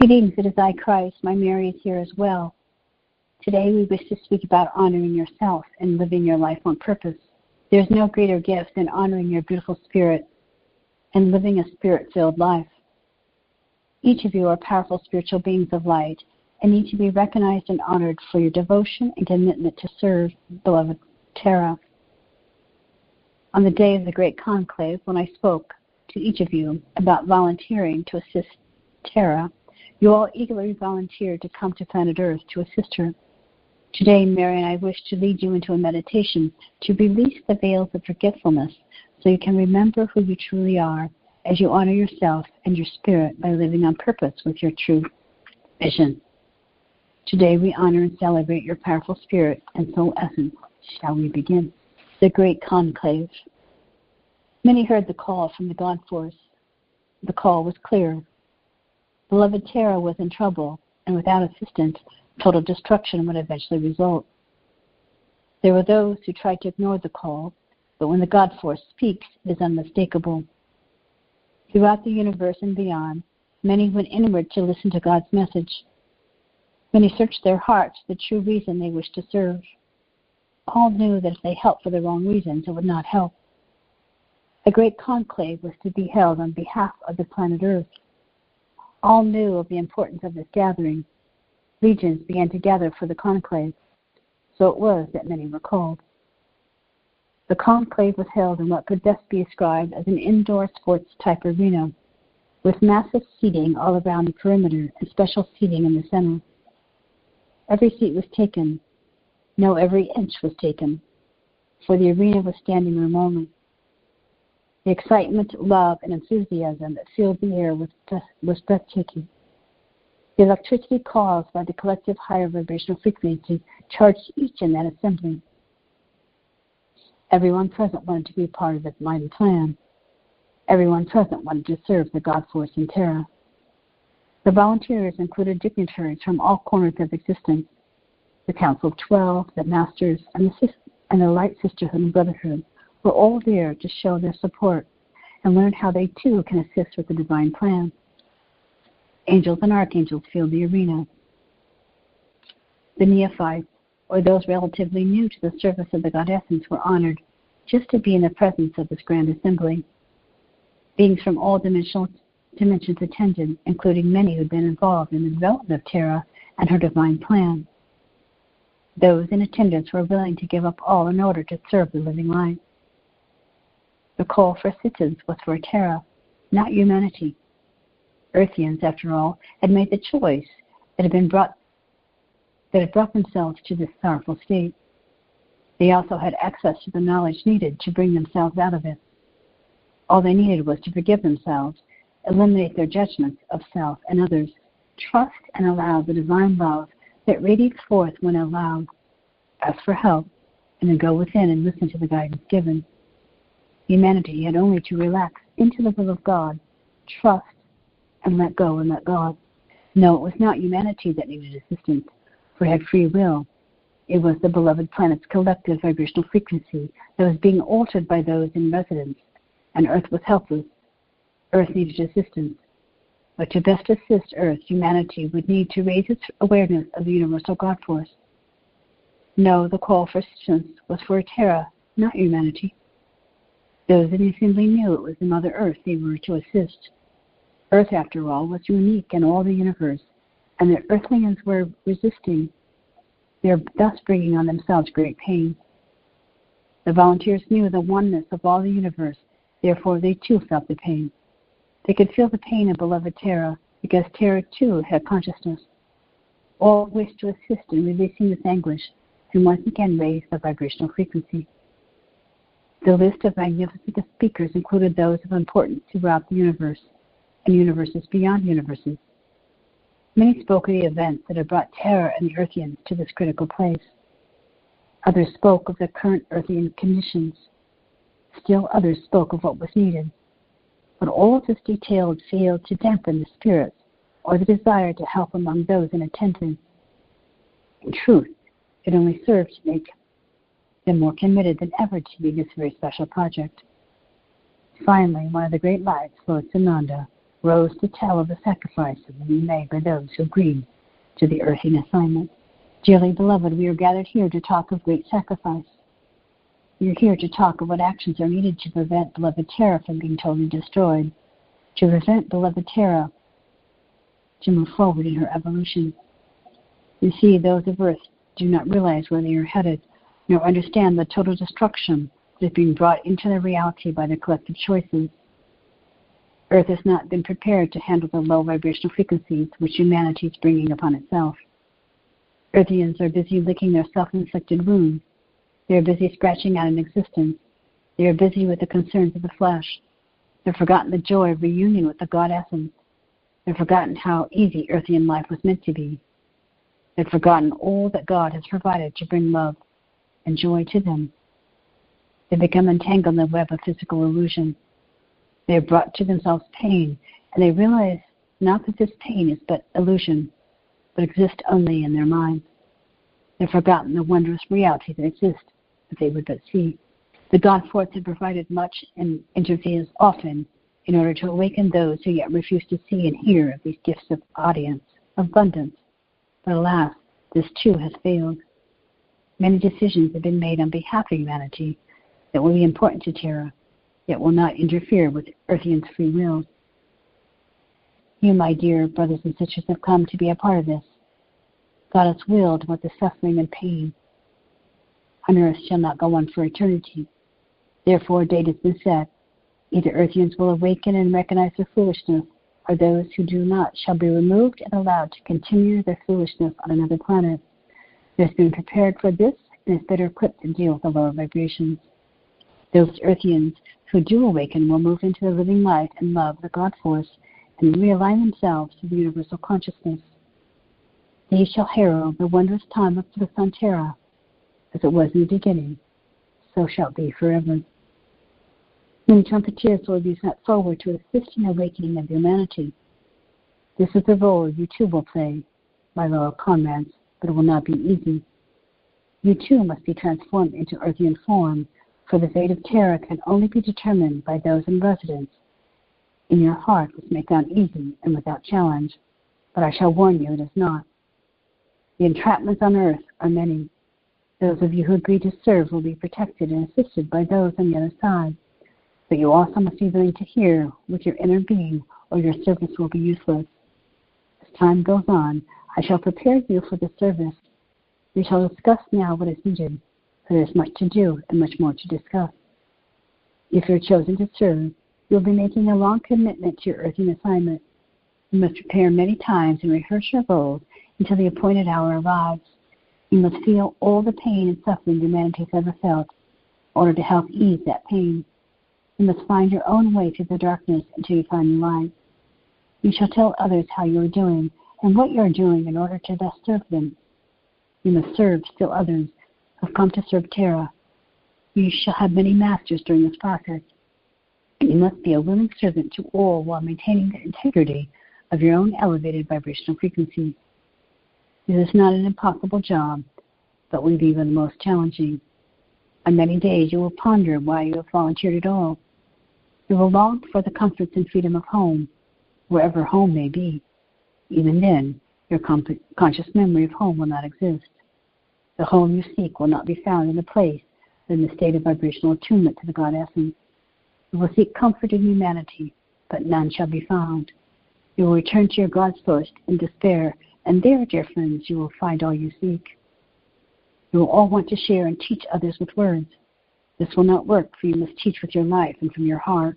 Greetings, it is I, Christ. My Mary is here as well. Today we wish to speak about honoring yourself and living your life on purpose. There's no greater gift than honoring your beautiful spirit and living a spirit-filled life. Each of you are powerful spiritual beings of light and need to be recognized and honored for your devotion and commitment to serve beloved Tara. On the day of the Great Conclave, when I spoke to each of you about volunteering to assist Tara, you all eagerly volunteered to come to planet Earth to assist her. Today, Mary and I wish to lead you into a meditation to release the veils of forgetfulness so you can remember who you truly are as you honor yourself and your spirit by living on purpose with your true vision. Today, we honor and celebrate your powerful spirit and soul essence. Shall we begin? The Great Conclave. Many heard the call from the God Force. The call was clear. Beloved Tara was in trouble, and without assistance, total destruction would eventually result. There were those who tried to ignore the call, but when the God Force speaks, it is unmistakable. Throughout the universe and beyond, many went inward to listen to God's message. Many searched their hearts for the true reason they wished to serve. All knew that if they helped for the wrong reasons, it would not help. A great conclave was to be held on behalf of the planet Earth. All knew of the importance of this gathering. Legions began to gather for the conclave, so it was that many were called. The conclave was held in what could best be described as an indoor sports-type arena, with massive seating all around the perimeter and special seating in the center. Every seat was taken. No, every inch was taken, for the arena was standing room only. The excitement, love, and enthusiasm that filled the air was breathtaking. The electricity caused by the collective higher vibrational frequency charged each in that assembly. Everyone present wanted to be part of the mighty plan. Everyone present wanted to serve the God Force in Terra. The volunteers included dignitaries from all corners of existence, the Council of 12, the Masters, and the Light Sisterhood and Brotherhood were all there to show their support and learn how they too can assist with the divine plan. Angels and archangels filled the arena. The neophytes, or those relatively new to the service of the God Essence, were honored just to be in the presence of this grand assembly. Beings from all dimensions attended, including many who had been involved in the development of Terra and her divine plan. Those in attendance were willing to give up all in order to serve the living light. The call for assistance was for Terra, not humanity. Earthians, after all, had made the choice that had brought themselves to this sorrowful state. They also had access to the knowledge needed to bring themselves out of it. All they needed was to forgive themselves, eliminate their judgments of self and others, trust and allow the divine love that radiates forth when allowed, ask for help, and then go within and listen to the guidance given. Humanity had only to relax into the will of God, trust, and let go and let God. No, it was not humanity that needed assistance, for it had free will. It was the beloved planet's collective vibrational frequency that was being altered by those in residence, and Earth was helpless. Earth needed assistance. But to best assist Earth, humanity would need to raise its awareness of the universal God Force. No, the call for assistance was for Terra, not humanity. Those in the assembly knew it was the Mother Earth they were to assist. Earth, after all, was unique in all the universe, and the Earthlings were resisting. They are thus bringing on themselves great pain. The volunteers knew the oneness of all the universe, therefore they too felt the pain. They could feel the pain of beloved Terra, because Terra too had consciousness. All wished to assist in releasing this anguish, and once again raise the vibrational frequency. The list of magnificent speakers included those of importance throughout the universe, and universes beyond universes. Many spoke of the events that had brought Terra and the Earthians to this critical place. Others spoke of the current Earthian conditions. Still others spoke of what was needed. But all of this detail failed to dampen the spirits or the desire to help among those in attendance. In truth, it only served to make them more committed than ever to this very special project. Finally, one of the great lights, Lord Sananda, rose to tell of the sacrifice that will be made by those who agreed to the earthing assignment. Dearly beloved, we are gathered here to talk of great sacrifice. We are here to talk of what actions are needed to prevent beloved Terra from being totally destroyed, to prevent beloved Terra to move forward in her evolution. You see, those of Earth do not realize where they are headed, nor understand the total destruction that is being brought into their reality by their collective choices. Earth has not been prepared to handle the low vibrational frequencies which humanity is bringing upon itself. Earthians are busy licking their self-inflicted wounds. They are busy scratching out an existence. They are busy with the concerns of the flesh. They've forgotten the joy of reunion with the God essence. They've forgotten how easy Earthian life was meant to be. They've forgotten all that God has provided to bring love and joy to them. They become entangled in the web of physical illusion. They have brought to themselves pain, and they realize not that this pain is but illusion, but exists only in their minds. They've forgotten the wondrous reality that exists if they would but see. The God Force had provided much and intervenes often in order to awaken those who yet refuse to see and hear of these gifts of audience, of abundance. But alas, this too has failed. Many decisions have been made on behalf of humanity that will be important to Terra, yet will not interfere with Earthians' free will. You, my dear brothers and sisters, have come to be a part of this. God has willed what the suffering and pain on earth shall not go on for eternity. Therefore, a date has been set. Either Earthians will awaken and recognize their foolishness, or those who do not shall be removed and allowed to continue their foolishness on another planet. It has been prepared for this and is better equipped to deal with the lower vibrations. Those Earthians who do awaken will move into the living light and love of the God Force and realign themselves to the universal consciousness. They shall herald the wondrous time of bliss on Terra, as it was in the beginning, so shall it be forever. Many trumpeters will be sent forward to assist in the awakening of humanity. This is the role you too will play, my loyal comrades, but it will not be easy. You too must be transformed into Earthian form, for the fate of Terra can only be determined by those in residence. In your heart this may sound easy and without challenge, but I shall warn you it is not. The entrapments on earth are many. Those of you who agree to serve will be protected and assisted by those on the other side. But you also must be willing to hear with your inner being, or your service will be useless. As time goes on, I shall prepare you for the service. We shall discuss now what is needed, for there is much to do and much more to discuss. If you are chosen to serve, you will be making a long commitment to your earthing assignment. You must prepare many times and rehearse your roles until the appointed hour arrives. You must feel all the pain and suffering humanity has ever felt in order to help ease that pain. You must find your own way through the darkness until you find the light. You shall tell others how you are doing and what you are doing in order to best serve them. You must serve still others who have come to serve Terra. You shall have many masters during this process. You must be a willing servant to all while maintaining the integrity of your own elevated vibrational frequency. This is not an impossible job, but will be one of the most challenging. On many days you will ponder why you have volunteered at all. You will long for the comforts and freedom of home, wherever home may be. Even then, your conscious memory of home will not exist. The home you seek will not be found in a place in the state of vibrational attunement to the God Essence. You will seek comfort in humanity, but none shall be found. You will return to your God Source in despair, and there, dear friends, you will find all you seek. You will all want to share and teach others with words. This will not work, for you must teach with your life and from your heart.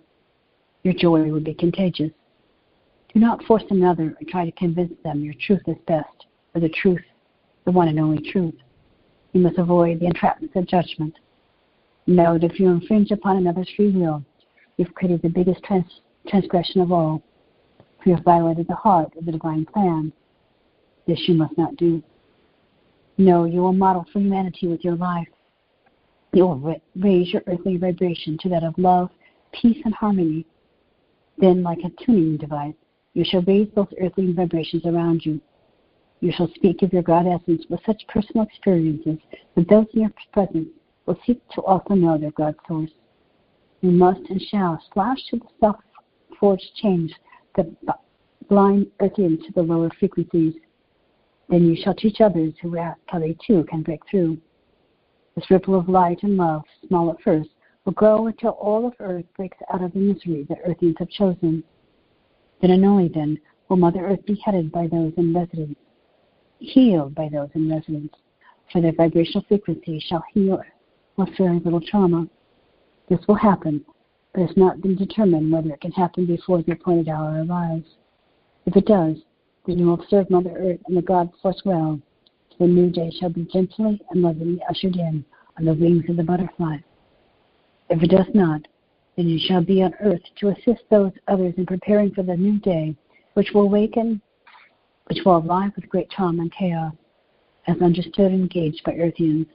Your joy will be contagious. Do not force another or try to convince them your truth is best, or the truth, the one and only truth. You must avoid the entrapments of judgment. Know that if you infringe upon another's free will, you've created the biggest transgression of all, for you have violated the heart of the divine plan. This you must not do. No, you will model for humanity with your life. You will raise your earthly vibration to that of love, peace, and harmony. Then, like a tuning device, you shall raise those earthly vibrations around you. You shall speak of your God Essence with such personal experiences that those in your presence will seek to also know their God Source. You must and shall slash to the self-forged chains the blind Earthians to the lower frequencies. Then you shall teach others who ask how they too can break through. This ripple of light and love, small at first, will grow until all of Earth breaks out of the misery that Earthians have chosen. Then and only then will Mother Earth be headed by those in residence, healed by those in residence, for their vibrational frequency shall heal with very little trauma. This will happen, but it's not been determined whether it can happen before the appointed hour arrives. If it does, then you will serve Mother Earth and the God Force well. The new day shall be gently and lovingly ushered in on the wings of the butterfly. If it does not, then you shall be on earth to assist those others in preparing for the new day, which will arrive with great trauma and chaos, as understood and engaged by Earthians.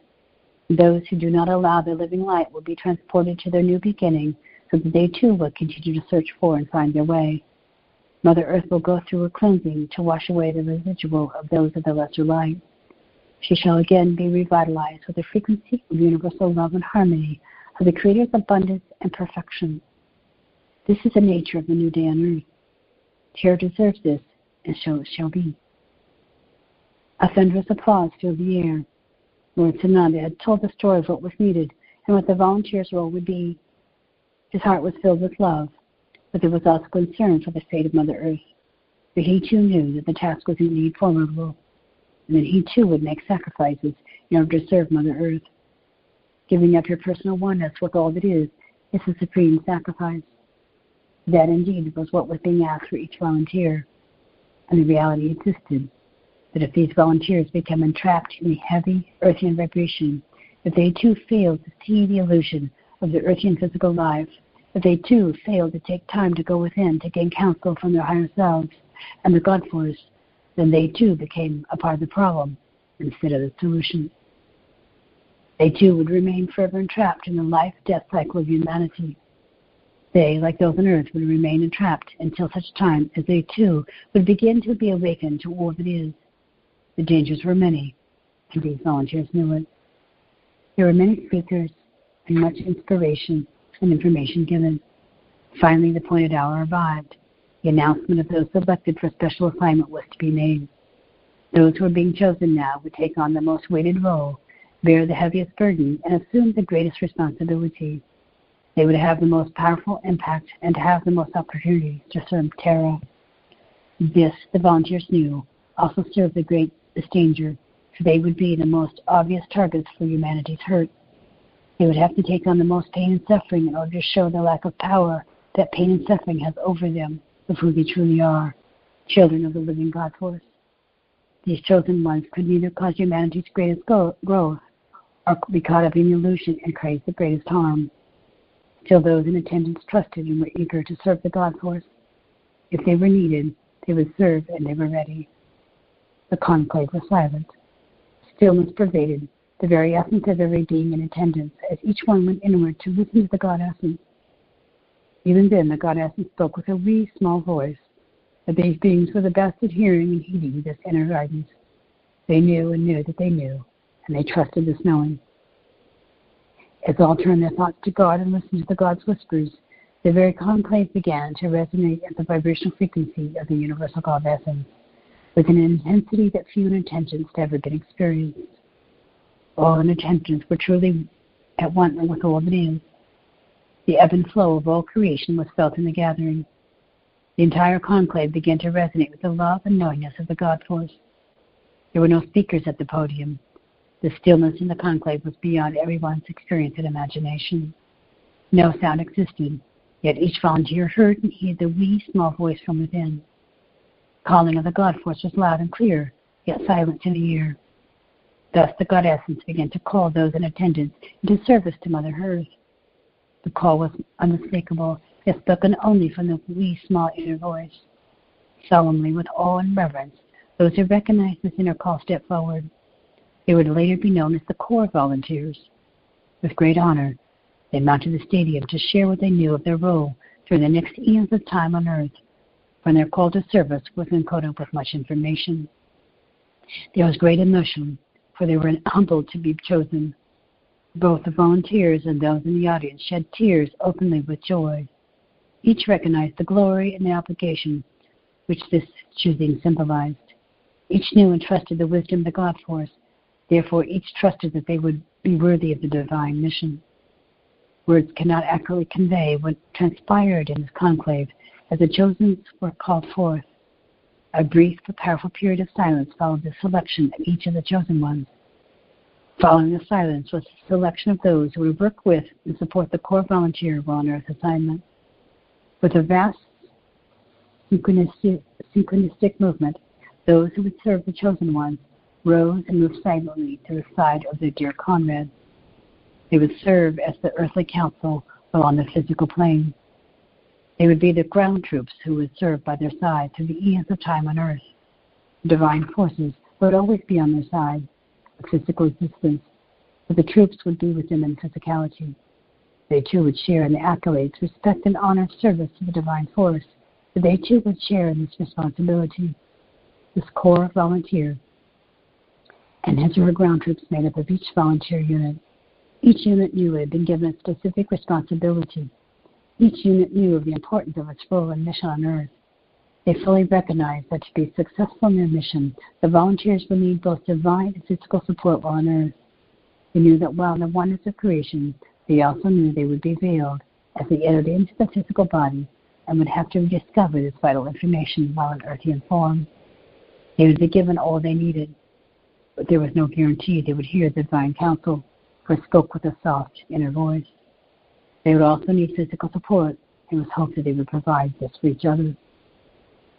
Those who do not allow their living light will be transported to their new beginning, so that they too will continue to search for and find their way. Mother Earth will go through a cleansing to wash away the residual of those of the lesser light. She shall again be revitalized with the frequency of universal love and harmony of the Creator's abundance and perfection. This is the nature of the new day on earth. Terra deserves this, and so it shall be. A thunderous applause filled the air. Lord Sananda had told the story of what was needed and what the volunteer's role would be. His heart was filled with love, but there was also concern for the fate of Mother Earth, for he too knew that the task was indeed formidable, and that he too would make sacrifices in order to serve Mother Earth. Giving up your personal oneness with all that is the supreme sacrifice. That indeed was what was being asked for each volunteer, and the reality existed that if these volunteers become entrapped in the heavy Earthian vibration, if they too fail to see the illusion of the Earthian physical life, if they too fail to take time to go within to gain counsel from their higher selves and the God Force, then they too became a part of the problem instead of the solution. They too would remain forever entrapped in the life-death cycle of humanity. They, like those on earth, would remain entrapped until such time as they too would begin to be awakened to all that is. The dangers were many, and these volunteers knew it. There were many speakers and much inspiration and information given. Finally, the appointed hour arrived. The announcement of those selected for special assignment was to be made. Those who were being chosen now would take on the most weighted role, bear the heaviest burden, and assume the greatest responsibility. They would have the most powerful impact and have the most opportunities to serve Terra. This, the volunteers knew, also served the greatest danger, for they would be the most obvious targets for humanity's hurt. They would have to take on the most pain and suffering in order to show the lack of power that pain and suffering has over them, of who they truly are, children of the living God Force. These chosen ones could neither cause humanity's greatest growth or be caught up in the illusion and cause the greatest harm. Still, those in attendance trusted and were eager to serve the God Force. If they were needed, they would serve, and they were ready. The conclave was silent. Stillness pervaded the very essence of every being in attendance as each one went inward to listen to the God Essence. Even then, the God Essence spoke with a wee, small voice. But these beings were the best at hearing and heeding this inner guidance. They knew and knew that they knew, and they trusted this knowing. As all turned their thoughts to God and listened to the God's whispers, the very conclave began to resonate at the vibrational frequency of the universal God Essence, with an intensity that few in attendance had ever been experienced. All in attendance were truly at one with all that is. The ebb and flow of all creation was felt in the gathering. The entire conclave began to resonate with the love and knowingness of the God Force. There were no speakers at the podium. The stillness in the conclave was beyond everyone's experience and imagination. No sound existed, yet each volunteer heard and heeded the wee, small voice from within. The calling of the God Force was loud and clear, yet silent to the ear. Thus the God Essence began to call those in attendance into service to Mother Earth. The call was unmistakable, yet spoken only from the wee, small inner voice. Solemnly, with awe and reverence, those who recognized this inner call stepped forward. They would later be known as the Core Volunteers. With great honor, they mounted the stadium to share what they knew of their role through the next eons of time on Earth. When their call to service was encoded with much information. There was great emotion, for they were humbled to be chosen. Both the volunteers and those in the audience shed tears openly with joy. Each recognized the glory and the obligation which this choosing symbolized. Each knew and trusted the wisdom of the God Force. Therefore, each trusted that they would be worthy of the divine mission. Words cannot accurately convey what transpired in this conclave as the chosen were called forth. A brief but powerful period of silence followed the selection of each of the chosen ones. Following the silence was the selection of those who would work with and support the core volunteer while on Earth assignment. With a vast synchronistic movement, those who would serve the chosen ones rose and moved silently to the side of their dear comrades. They would serve as the earthly council while on the physical plane. They would be the ground troops who would serve by their side through the eons of time on Earth. The divine forces would always be on their side, of physical existence, but the troops would be with them in physicality. They too would share in the accolades, respect, and honor of service to the divine force, but they too would share in this responsibility. This core volunteer and his or her ground troops made up of each volunteer unit. Each unit knew it had been given a specific responsibility. Each unit knew of the importance of its role and mission on Earth. They fully recognized that to be successful in their mission, the volunteers would need both divine and physical support while on Earth. They knew that while in the oneness of creation, they also knew they would be veiled as they entered into the physical body and would have to rediscover this vital information while in earthian form. They would be given all they needed, but there was no guarantee they would hear the divine counsel, for it spoke with a soft inner voice. They would also need physical support, and it was hoped that they would provide this for each other.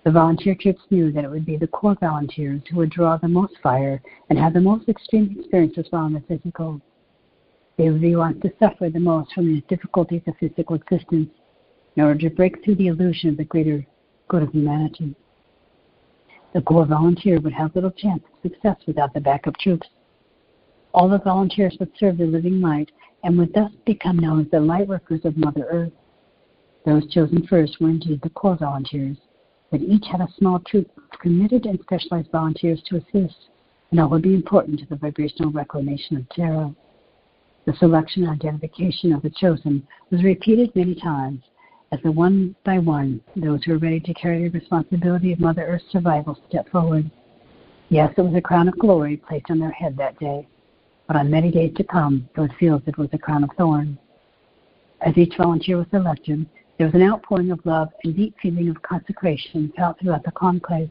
The volunteer troops knew that it would be the core volunteers who would draw the most fire and have the most extreme experiences while in the physical. They would be the ones to suffer the most from the difficulties of physical existence in order to break through the illusion of the greater good of humanity. The core volunteer would have little chance of success without the backup troops. All the volunteers would serve the living light and would thus become known as the light workers of Mother Earth. Those chosen first were indeed the core volunteers, but each had a small troop of committed and specialized volunteers to assist, and all would be important to the vibrational reclamation of Terra. The selection and identification of the chosen was repeated many times, as the one by one, those who were ready to carry the responsibility of Mother Earth's survival stepped forward. Yes, it was a crown of glory placed on their head that day, but on many days to come, it would feel as if it was a crown of thorns. As each volunteer was selected, there was an outpouring of love and deep feeling of consecration felt throughout the conclave.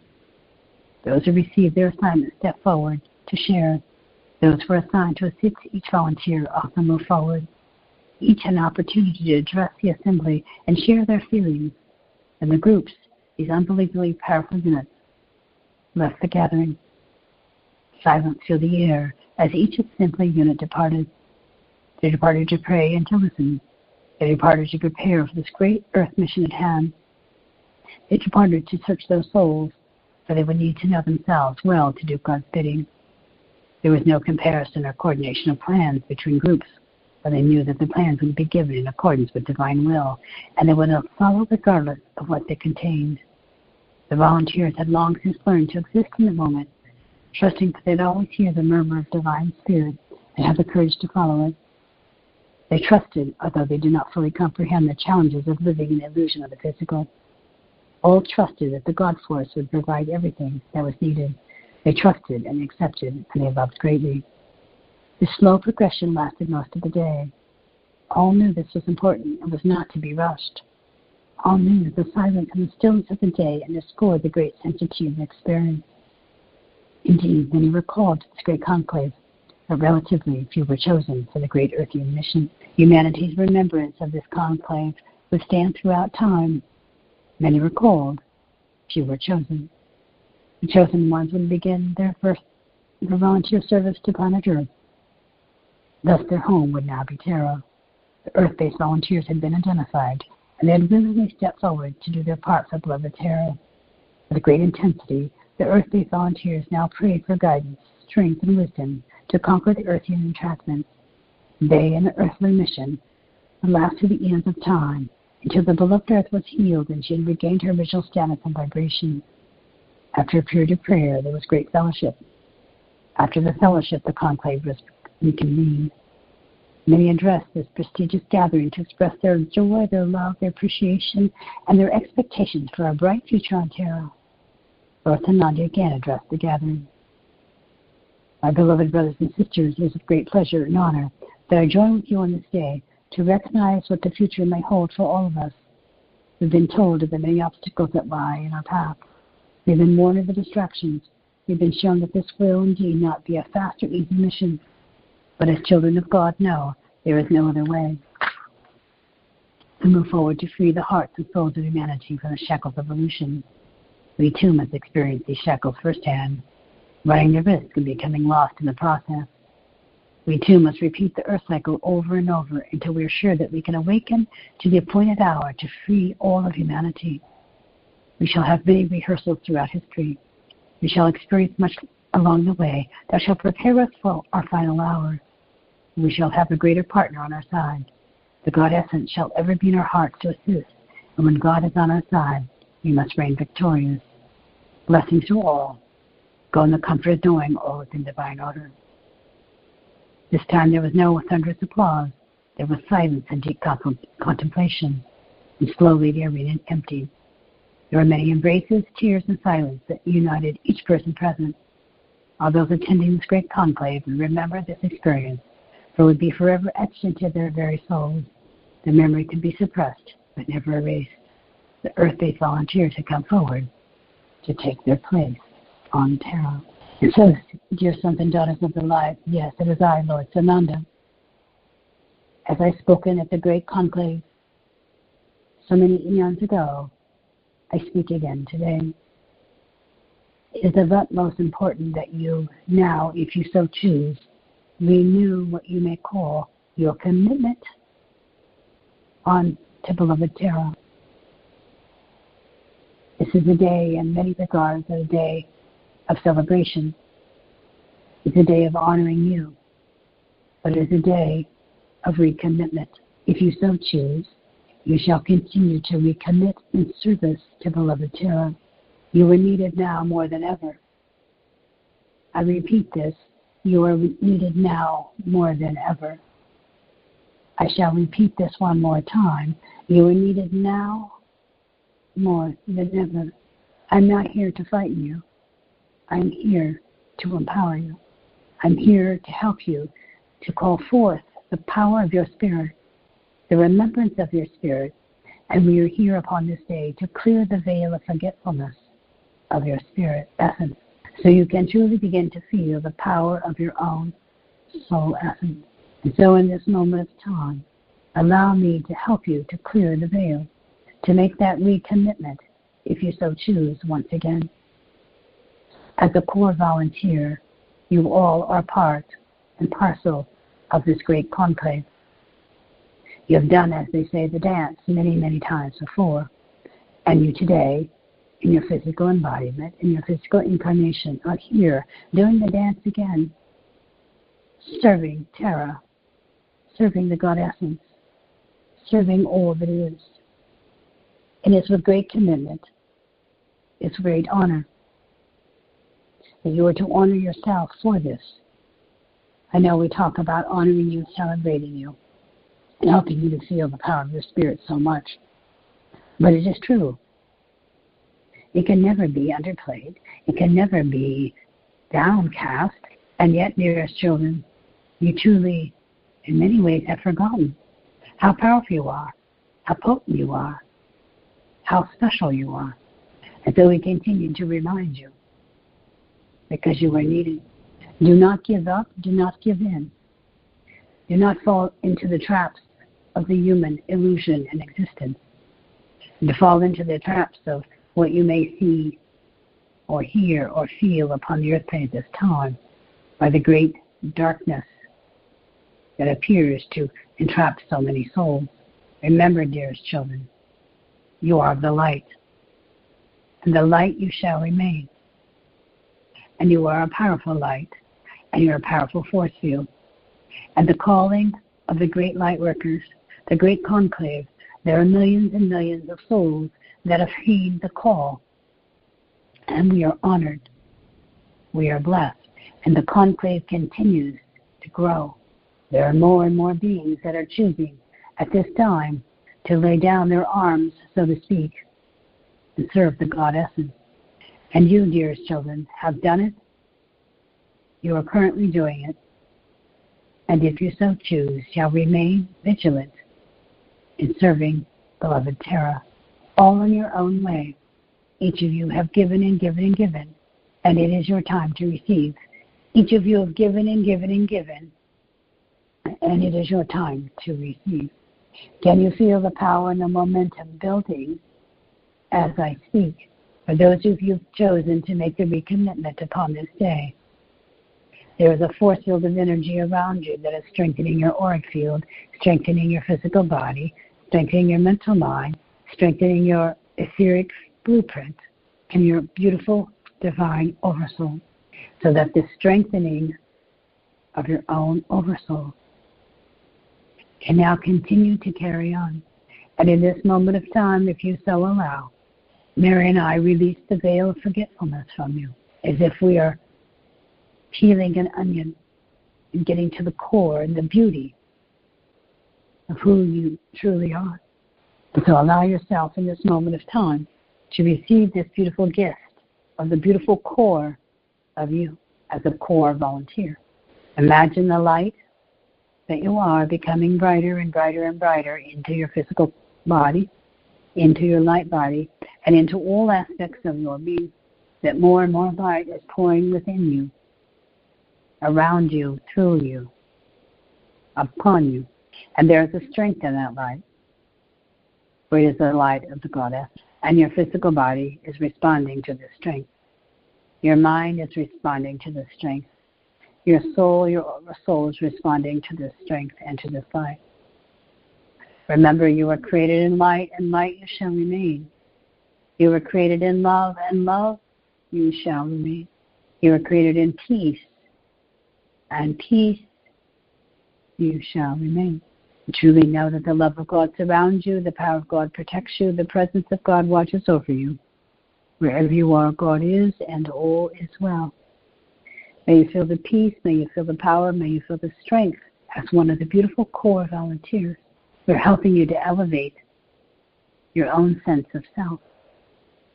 Those who received their assignment stepped forward to share. Those who were assigned to assist each volunteer also moved forward. Each had an opportunity to address the assembly and share their feelings. And the groups, these unbelievably powerful units, left the gathering. Silence filled the air as each assembly unit departed. They departed to pray and to listen. They departed to prepare for this great earth mission at hand. They departed to search their souls, for they would need to know themselves well to do God's bidding. There was no comparison or coordination of plans between groups, but they knew that the plans would be given in accordance with divine will, and they would not follow regardless of what they contained. The volunteers had long since learned to exist in the moment, trusting that they'd always hear the murmur of divine spirit and have the courage to follow it. They trusted, although they did not fully comprehend the challenges of living in the illusion of the physical. All trusted that the God Force would provide everything that was needed. They trusted and accepted, and they loved greatly. This slow progression lasted most of the day. All knew this was important and was not to be rushed. All knew that the silence and the stillness of the day underscored the great sanctity of the experience. Indeed, many were called to this great conclave, but relatively few were chosen for the great earthian mission. Humanity's remembrance of this conclave would stand throughout time. Many were called, few were chosen. The chosen ones would begin their volunteer service to planet Earth. Thus their home would now be Terra. The Earth-based volunteers had been identified, and they had willingly stepped forward to do their part for beloved Terra. With great intensity, the Earth-based volunteers now prayed for guidance, strength, and wisdom to conquer the earthian entrapments. They and the earthly mission would last through the eons of time until the beloved Earth was healed and she had regained her original status and vibration. After a period of prayer, there was great fellowship. After the fellowship, the conclave was reconvened. Many address this prestigious gathering to express their joy, their love, their appreciation, and their expectations for a bright future on Terra. Earth and Nadia again addressed the gathering. My beloved brothers and sisters, it is with great pleasure and honor that I join with you on this day to recognize what the future may hold for all of us. We've been told of the many obstacles that lie in our path. We've been warned of the distractions. We've been shown that this will indeed not be a fast or easy mission. But as children of God know, there is no other way. To move forward to free the hearts and souls of humanity from the shackles of illusion. We too must experience these shackles firsthand, running the risk of becoming lost in the process. We too must repeat the earth cycle over and over until we are sure that we can awaken to the appointed hour to free all of humanity. We shall have many rehearsals throughout history. We shall experience much along the way that shall prepare us for our final hour. We shall have a greater partner on our side. The God Essence shall ever be in our hearts to assist, and when God is on our side, we must reign victorious. Blessings to all. Go in the comfort of knowing all is in divine order. This time there was no thunderous applause. There was silence and deep contemplation, and slowly the arena emptied. There were many embraces, tears, and silence that united each person present. All those attending this great conclave would remember this experience, for it would be forever etched into their very souls. The memory could be suppressed, but never erased. The earth-based volunteers had come forward to take their place on Terra. And so, dear sons and daughters of the light, yes, it is I, Lord Sananda. As I spoken at the great conclave so many eons ago, I speak again today. It is of utmost importance that you now, if you so choose, renew what you may call your commitment on to beloved Terra. This is a day, in many regards, a day of celebration. It's a day of honoring you, but it is a day of recommitment. If you so choose, you shall continue to recommit in service to beloved Terra. You are needed now more than ever. I repeat this, you are needed now more than ever. I shall repeat this one more time. You are needed now more than ever. I'm not here to frighten you. I'm here to empower you. I'm here to help you to call forth the power of your spirit, the remembrance of your spirit, and we are here upon this day to clear the veil of forgetfulness of your spirit essence, so you can truly begin to feel the power of your own soul essence. And so in this moment of time, allow me to help you to clear the veil, to make that recommitment, if you so choose, once again. As a core volunteer, you all are part and parcel of this great conclave. You have done, as they say, the dance many, many times before, and you today, in your physical embodiment, in your physical incarnation, are here doing the dance again, serving Terra, serving the God Essence, serving all that is. And it's with great commitment, it's great honor, that you are to honor yourself for this. I know we talk about honoring you, celebrating you, and helping you to feel the power of your spirit so much. But it is true. It can never be underplayed. It can never be downcast. And yet, dearest children, you truly, in many ways, have forgotten how powerful you are, how potent you are, how special you are. And so we continue to remind you, because you are needed. Do not give up. Do not give in. Do not fall into the traps of the human illusion and existence. To fall into the traps of what you may see or hear or feel upon the earth plane at this time by the great darkness that appears to entrap so many souls. Remember, dearest children, you are the light, and the light you shall remain. And you are a powerful light, and you are a powerful force field. And the calling of the great light workers, the great conclave, there are millions and millions of souls that have heeded the call. And we are honored. We are blessed. And the conclave continues to grow. There are more and more beings that are choosing at this time to lay down their arms, so to speak, and serve the God Essence. And you, dearest children, have done it. You are currently doing it. And if you so choose, shall remain vigilant in serving beloved Terra, all in your own way. Each of you have given and given and given, and it is your time to receive. Each of you have given and given and given, and it is your time to receive. Can you feel the power and the momentum building as I speak? For those of you who've chosen to make the recommitment upon this day, there is a force field of energy around you that is strengthening your auric field, strengthening your physical body, strengthening your mental mind, strengthening your etheric blueprint and your beautiful divine oversoul, so that the strengthening of your own oversoul can now continue to carry on. And in this moment of time, if you so allow, Mary and I release the veil of forgetfulness from you, as if we are peeling an onion and getting to the core and the beauty of who you truly are. So allow yourself in this moment of time to receive this beautiful gift of the beautiful core of you as a core volunteer. Imagine the light that you are becoming brighter and brighter and brighter into your physical body, into your light body, and into all aspects of your being, that more and more light is pouring within you, around you, through you, upon you. And there is a strength in that light, for it is the light of the Goddess. And your physical body is responding to this strength. Your mind is responding to this strength. Your soul is responding to this strength and to this light. Remember, you were created in light, and light you shall remain. You were created in love, and love you shall remain. You were created in peace, and peace you shall remain. Truly know that the love of God surrounds you, the power of God protects you, the presence of God watches over you. Wherever you are, God is, and all is well. May you feel the peace, may you feel the power, may you feel the strength as one of the beautiful core volunteers. We're helping you to elevate your own sense of self,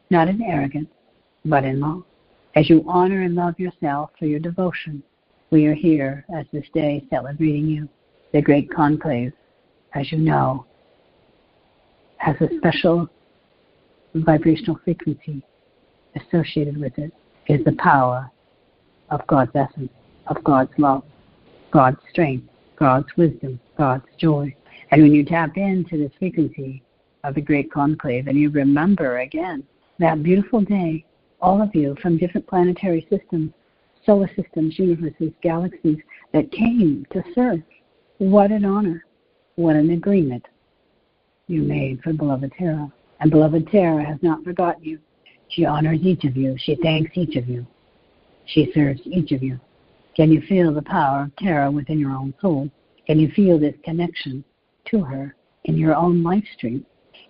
not in arrogance, but in love. As you honor and love yourself for your devotion, we are here as this day celebrating you. The Great Conclave, as you know, has a special vibrational frequency associated with it. It is the power of God's essence, of God's love, God's strength, God's wisdom, God's joy. And when you tap into this frequency of the Great Conclave and you remember again that beautiful day, all of you from different planetary systems, solar systems, universes, galaxies that came to serve, what an honor, what an agreement you made for beloved Terra. And beloved Terra has not forgotten you. She honors each of you. She thanks each of you. She serves each of you. Can you feel the power of Terra within your own soul? Can you feel this connection to her in your own life stream?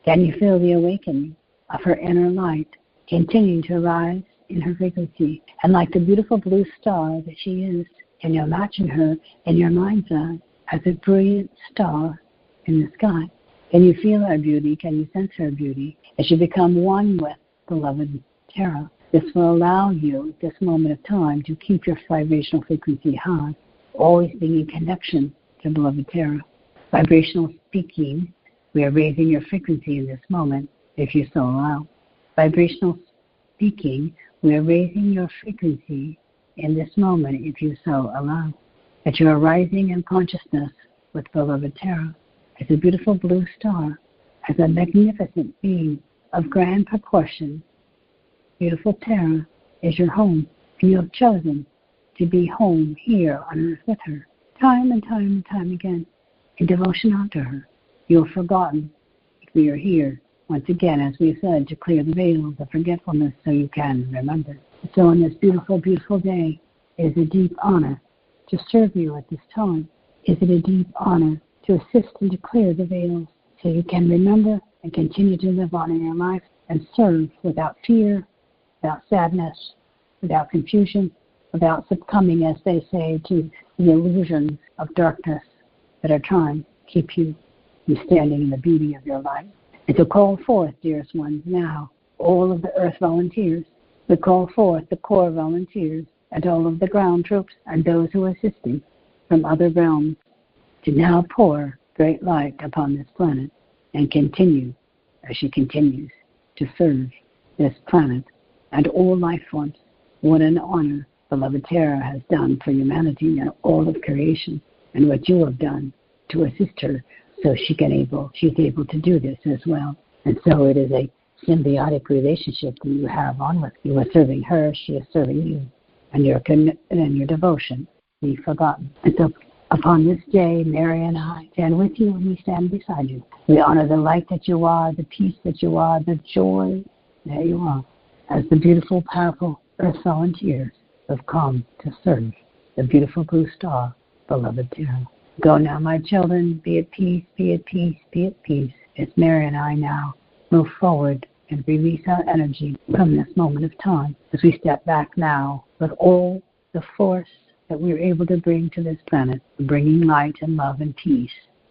Can you feel the awakening of her inner light continuing to rise in her frequency? And like the beautiful blue star that she is, can you imagine her in your mind's eye as a brilliant star in the sky? Can you feel her beauty? Can you sense her beauty as you become one with beloved Terra? This will allow you at this moment of time to keep your vibrational frequency high, always being in connection to beloved Terra. Vibrational speaking, we are raising your frequency in this moment, if you so allow. Vibrational speaking, we are raising your frequency in this moment, if you so allow. That you are rising in consciousness with beloved Terra as a beautiful blue star, as a magnificent being of grand proportion. Beautiful Terra is your home, and you have chosen to be home here on earth with her, time and time and time again, in devotion unto her. You have forgotten that we are here, once again, as we said, to clear the veils of forgetfulness so you can remember. So on this beautiful, beautiful day, it is a deep honor to serve you at this time. Is it a deep honor to assist and to clear the veils so you can remember and continue to live on in your life and serve without fear, without sadness, without confusion, without succumbing, as they say, to the illusions of darkness that are trying to keep you from standing in the beauty of your life. And to call forth, dearest ones, now, all of the earth volunteers, we call forth the core volunteers and all of the ground troops and those who are assisting from other realms to now pour great light upon this planet and continue as she continues to serve this planet and all life forms. What an honor beloved Tara has done for humanity and all of creation, and what you have done to assist her so she's able to do this as well. And so it is a symbiotic relationship that you have on with. You are serving her, she is serving you, and your devotion be forgotten. And so upon this day, Mary and I stand with you and we stand beside you. We honor the light that you are, the peace that you are, the joy that you are, as the beautiful, powerful earth volunteers have come to serve the beautiful blue star, beloved Tara. Go now, my children, be at peace, be at peace, be at peace. As Mary and I now move forward and release our energy from this moment of time, as we step back now with all the force that we're able to bring to this planet, bringing light and love and peace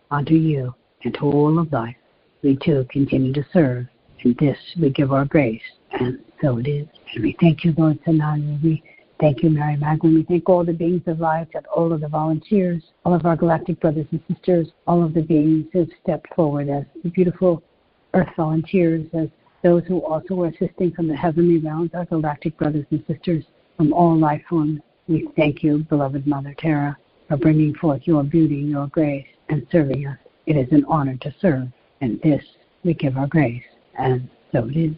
onto you and to all of life. We too continue to serve, and this we give our grace, and so it is. And we thank you, Lord Sananya. We thank you, Mary Magdalene. We thank all the beings of light, and all of the volunteers, all of our galactic brothers and sisters, all of the beings who have stepped forward as the beautiful earth volunteers, as those who also are assisting from the heavenly realms, our galactic brothers and sisters from all life forms. We thank you, beloved Mother Tara, for bringing forth your beauty, your grace, and serving us. It is an honor to serve, and this we give our grace, and so it is.